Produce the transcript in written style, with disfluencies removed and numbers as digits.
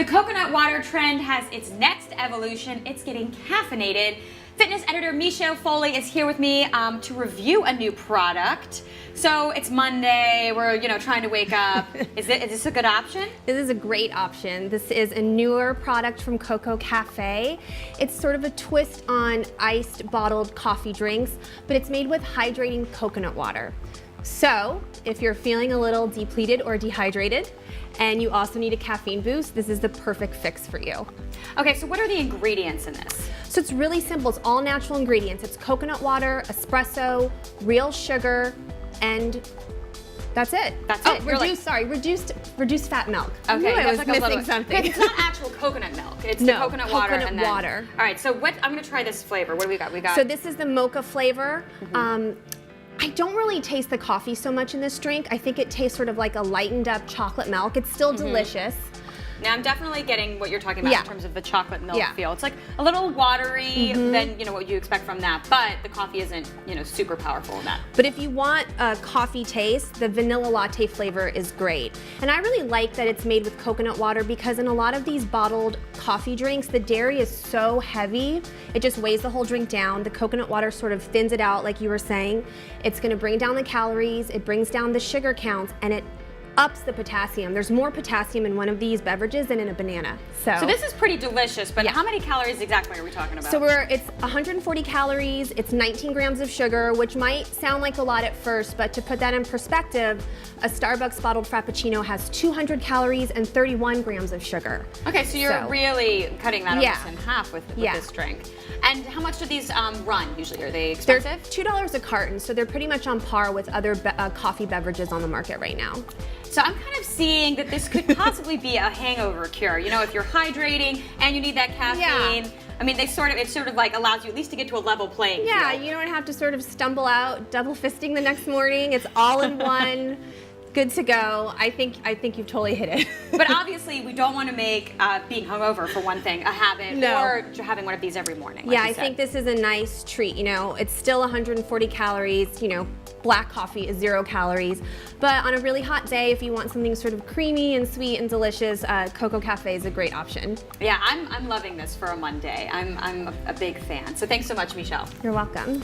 The coconut water trend has its next evolution. It's getting caffeinated. Fitness editor Michelle Foley is here with me to review a new product. So it's Monday, we're trying to wake up. Is this a good option? This is a great option. This is a newer product from Coco Cafe. It's sort of a twist on iced bottled coffee drinks, but it's made with hydrating coconut water. So if you're feeling a little depleted or dehydrated, and you also need a caffeine boost, this is the perfect fix for you. Okay, so what are the ingredients in this? So it's really simple. It's all natural ingredients. It's coconut water, espresso, real sugar, and that's it. That's oh, it. Reduced fat milk. Okay, I was like missing something. It's not actual coconut milk. It's No, the coconut water. coconut water. All right, so I'm gonna try this flavor. What do we got? So this is the mocha flavor. I don't really taste the coffee so much in this drink. I think it tastes sort of like a lightened up chocolate milk. It's still delicious. Now I'm definitely getting what you're talking about in terms of the chocolate milk feel. It's like a little watery than what you expect from that, but the coffee isn't super powerful in that. But if you want a coffee taste, the vanilla latte flavor is great. And I really like that it's made with coconut water because in a lot of these bottled coffee drinks, the dairy is so heavy, it just weighs the whole drink down. The coconut water sort of thins it out like you were saying. It's gonna bring down the calories, it brings down the sugar counts, and it ups the potassium. There's more potassium in one of these beverages than in a banana. So this is pretty delicious, but how many calories exactly are we talking about? So it's 140 calories, it's 19 grams of sugar, which might sound like a lot at first, but to put that in perspective, a Starbucks bottled Frappuccino has 200 calories and 31 grams of sugar. Okay, so you're really cutting that almost in half with this drink. And how much do these run usually? Are they expensive? They're $2 a carton, so they're pretty much on par with other coffee beverages on the market right now. So I'm kind of seeing that this could possibly be a hangover cure. If you're hydrating and you need that caffeine. I mean, it sort of like allows you at least to get to a level playing field. Yeah, you don't have to sort of stumble out double fisting the next morning. It's all in one. Good to go. I think you've totally hit it. But obviously, we don't want to make being hungover, for one thing, a habit, or having one of these every morning. Like I think this is a nice treat. It's still 140 calories. Black coffee is 0 calories. But on a really hot day, if you want something sort of creamy and sweet and delicious, Coco Cafe is a great option. Yeah, I'm loving this for a Monday. I'm a big fan. So thanks so much, Michelle. You're welcome.